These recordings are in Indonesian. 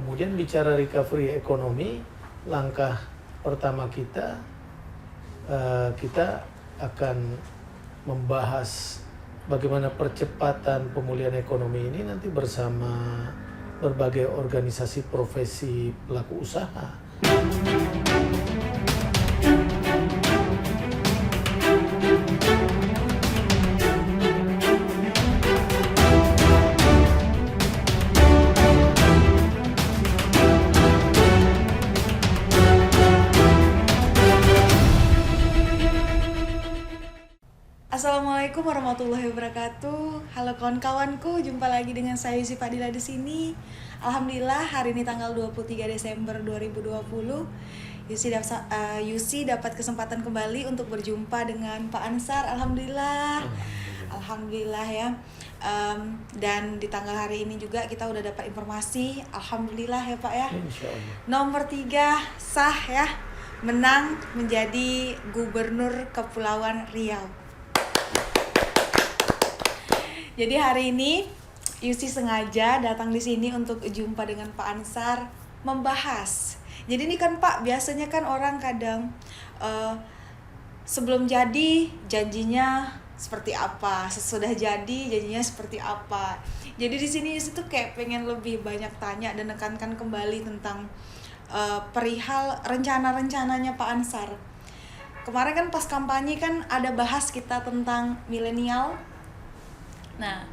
Kemudian bicara recovery ekonomi, langkah pertama kita akan membahas bagaimana percepatan pemulihan ekonomi ini nanti bersama berbagai organisasi profesi pelaku usaha. Assalamualaikum warahmatullahi wabarakatuh. Halo kawan-kawanku, jumpa lagi dengan saya Yusi Fadila di sini. Alhamdulillah hari ini tanggal 23 Desember 2020 Yusi dapat kesempatan kembali untuk berjumpa dengan Pak Ansar. Alhamdulillah ya. Dan di tanggal hari ini juga kita udah dapat informasi, alhamdulillah ya Pak ya. Nomor 3 sah ya, menang menjadi Gubernur Kepulauan Riau. Jadi hari ini Yusi sengaja datang di sini untuk jumpa dengan Pak Ansar membahas. Jadi ini kan Pak, biasanya kan orang kadang sebelum jadi janjinya seperti apa, sesudah jadi janjinya seperti apa. Jadi di sini Yusi tuh kayak pengen lebih banyak tanya dan nekankan kembali tentang perihal rencana-rencananya Pak Ansar. Kemarin kan pas kampanye kan ada bahas kita tentang milenial. Nah,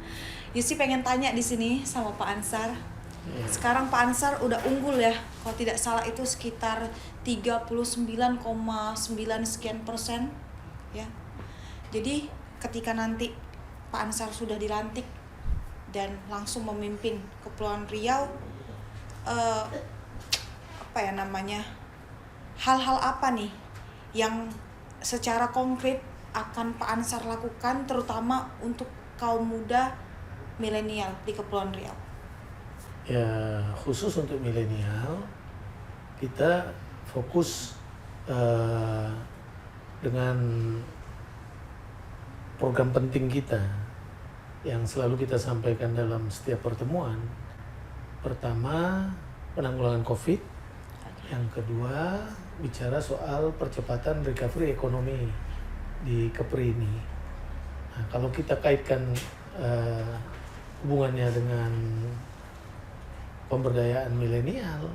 Yusi pengen tanya di sini sama Pak Ansar. Sekarang Pak Ansar udah unggul ya, kalau tidak salah itu sekitar 39,9 sekian persen ya. Jadi ketika nanti Pak Ansar sudah dilantik dan langsung memimpin Kepulauan Riau, hal-hal apa nih yang secara konkret akan Pak Ansar lakukan, terutama untuk kaum muda milenial di Kepulauan Riau? Ya, khusus untuk milenial kita fokus dengan program penting kita yang selalu kita sampaikan dalam setiap pertemuan. Pertama, penanggulangan COVID. Yang kedua, bicara soal percepatan recovery ekonomi di Kepri ini. Nah, kalau kita kaitkan hubungannya dengan pemberdayaan milenial,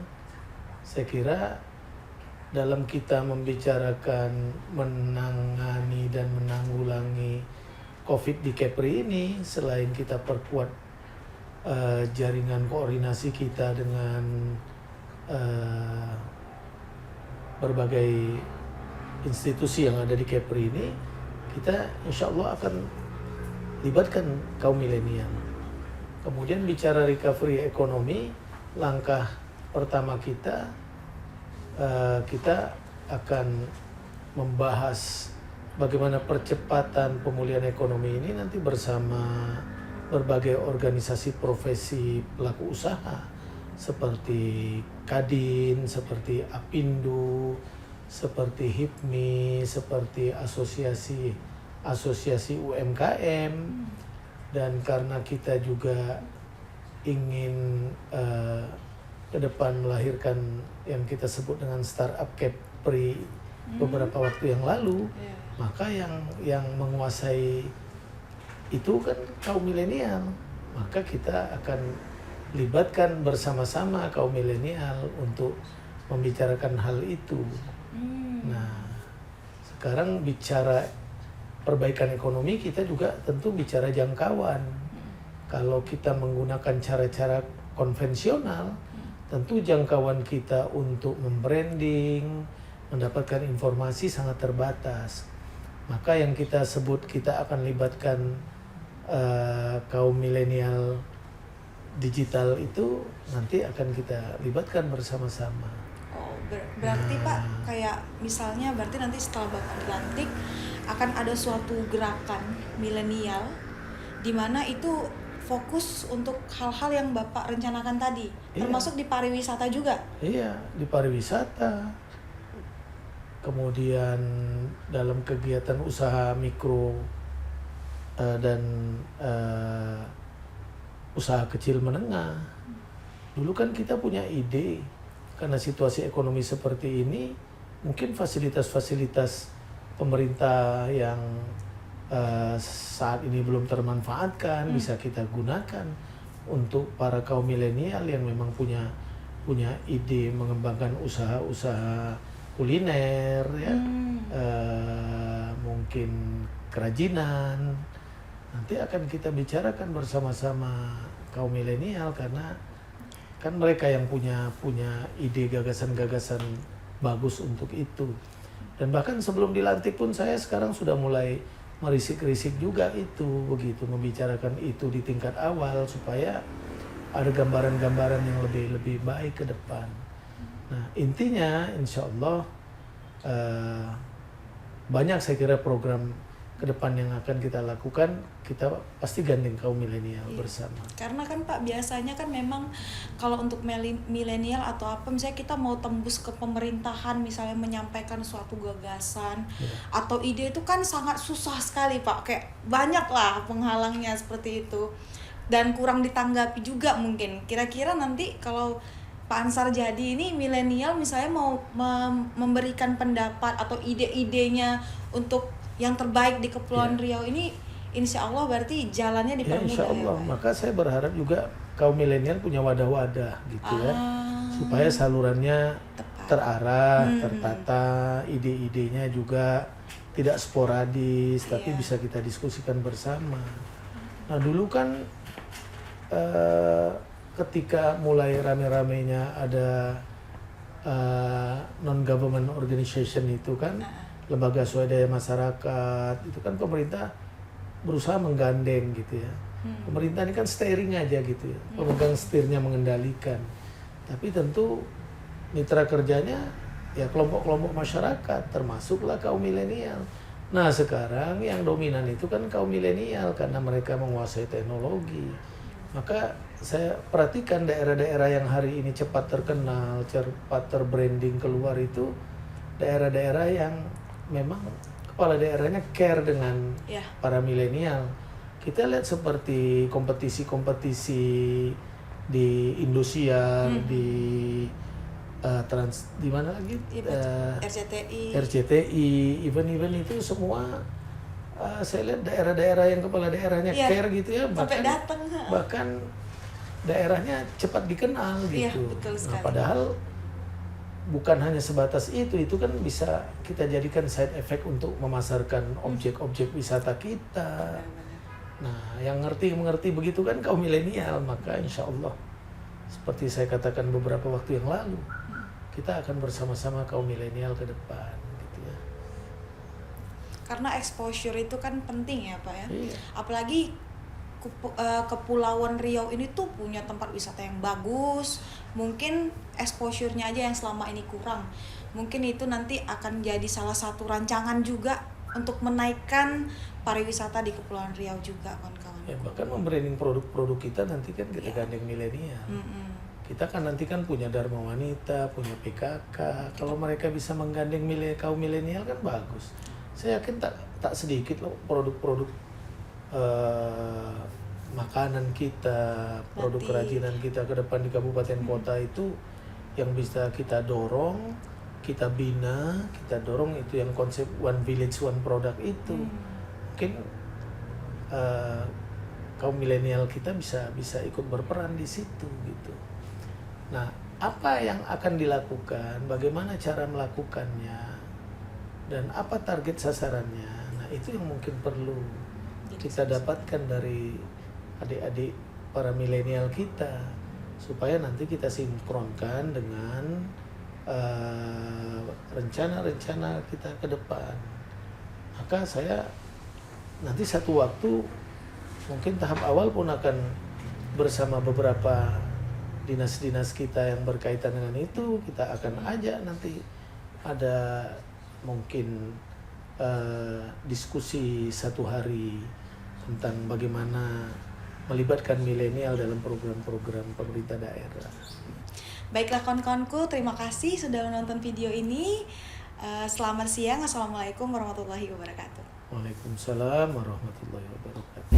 saya kira dalam kita membicarakan menangani dan menanggulangi COVID di Kepri ini, selain kita perkuat jaringan koordinasi kita dengan berbagai institusi yang ada di Kepri ini, kita insya Allah akan libatkan kaum milenial. Kemudian bicara recovery ekonomi, langkah pertama kita akan membahas bagaimana percepatan pemulihan ekonomi ini nanti bersama berbagai organisasi profesi pelaku usaha seperti Kadin, seperti Apindo, seperti HIPMI, seperti asosiasi UMKM, dan karena kita juga ingin ke depan melahirkan yang kita sebut dengan startup Kepri beberapa waktu yang lalu, maka yang menguasai itu kan kaum milenial, maka kita akan libatkan bersama-sama kaum milenial untuk membicarakan hal itu. Nah, sekarang bicara perbaikan ekonomi, kita juga tentu bicara jangkauan. Kalau kita menggunakan cara-cara konvensional, tentu jangkauan kita untuk membranding, mendapatkan informasi sangat terbatas. Maka yang kita sebut kita akan libatkan kaum milenial digital itu nanti akan kita libatkan bersama-sama. Berarti Pak, kayak misalnya berarti nanti setelah Bapak dilantik akan ada suatu gerakan milenial di mana itu fokus untuk hal-hal yang Bapak rencanakan tadi, termasuk di pariwisata juga. Iya, di pariwisata. Kemudian dalam kegiatan usaha mikro dan usaha kecil menengah. Dulu kan kita punya ide, karena situasi ekonomi seperti ini, mungkin fasilitas-fasilitas pemerintah yang saat ini belum termanfaatkan bisa kita gunakan untuk para kaum milenial yang memang punya ide mengembangkan usaha-usaha kuliner, ya, mungkin kerajinan. Nanti akan kita bicarakan bersama-sama kaum milenial, karena kan mereka yang punya ide, gagasan-gagasan bagus untuk itu. Dan bahkan sebelum dilantik pun saya sekarang sudah mulai merisik-risik juga itu, begitu membicarakan itu di tingkat awal supaya ada gambaran-gambaran yang lebih baik ke depan. Nah, intinya insya Allah banyak saya kira program ke depan yang akan kita lakukan, kita pasti gandeng kaum milenial bersama. Karena kan Pak, biasanya kan memang kalau untuk milenial atau apa, misalnya kita mau tembus ke pemerintahan, misalnya menyampaikan suatu gagasan atau ide, itu kan sangat susah sekali Pak, kayak banyak lah penghalangnya seperti itu. Dan kurang ditanggapi juga mungkin. Kira-kira nanti kalau Pak Ansar jadi ini milenial misalnya mau memberikan pendapat atau ide-idenya untuk yang terbaik di Kepulauan Riau ini, insya Allah berarti jalannya dipermudah. Insya Allah, ya, maka saya berharap juga kaum milenial punya wadah-wadah gitu ya, supaya salurannya terarah, tertata, ide-idenya juga tidak sporadis, tapi bisa kita diskusikan bersama. Nah dulu kan ketika mulai rame-ramenya ada non-government organization itu kan, lembaga swadaya masyarakat, itu kan pemerintah berusaha menggandeng gitu ya. Pemerintah ini kan steering aja gitu ya, pemegang setirnya, mengendalikan. Tapi tentu mitra kerjanya ya kelompok-kelompok masyarakat, termasuklah kaum milenial. Nah sekarang yang dominan itu kan kaum milenial karena mereka menguasai teknologi. Maka saya perhatikan daerah-daerah yang hari ini cepat terkenal, cepat terbranding keluar itu daerah-daerah yang memang kepala daerahnya care dengan para milenial. Kita lihat seperti kompetisi-kompetisi di Indosiar, di di mana lagi? RCTI, event-event itu semua saya lihat daerah-daerah yang kepala daerahnya care gitu ya, bahkan daerahnya cepat dikenal gitu. Nah, padahal bukan hanya sebatas itu kan bisa kita jadikan side effect untuk memasarkan objek-objek wisata kita. Nah, yang mengerti begitu kan kaum milenial, maka insya Allah seperti saya katakan beberapa waktu yang lalu, kita akan bersama-sama kaum milenial ke depan gitu ya. Karena exposure itu kan penting ya Pak ya. Apalagi Kepulauan Riau ini tuh punya tempat wisata yang bagus, mungkin exposure-nya aja yang selama ini kurang. Mungkin itu nanti akan jadi salah satu rancangan juga untuk menaikkan pariwisata di Kepulauan Riau juga, kawan-kawan. Ya, bahkan membranding produk-produk kita nanti kan kita gandeng milenial. Kita kan nanti kan punya Dharma Wanita, punya PKK. Kalau mereka bisa menggandeng kaum milenial kan bagus. Saya yakin tak sedikit loh produk-produk makanan kita, produk kerajinan kita ke depan di kabupaten kota itu yang bisa kita dorong, kita bina, kita dorong itu yang konsep one village one product itu. Mungkin kaum milenial kita bisa ikut berperan di situ gitu. Nah, apa yang akan dilakukan, bagaimana cara melakukannya, dan apa target sasarannya. Nah, itu yang mungkin perlu kita dapatkan dari adik-adik para milenial kita, supaya nanti kita sinkronkan dengan rencana-rencana kita ke depan. Maka saya nanti satu waktu mungkin tahap awal pun akan bersama beberapa dinas-dinas kita yang berkaitan dengan itu, kita akan ajak nanti ada mungkin diskusi satu hari tentang bagaimana melibatkan milenial dalam program-program pemerintah daerah. Baiklah kawan-kawanku, terima kasih sudah menonton video ini. Selamat siang, Assalamualaikum warahmatullahi wabarakatuh. Waalaikumsalam warahmatullahi wabarakatuh.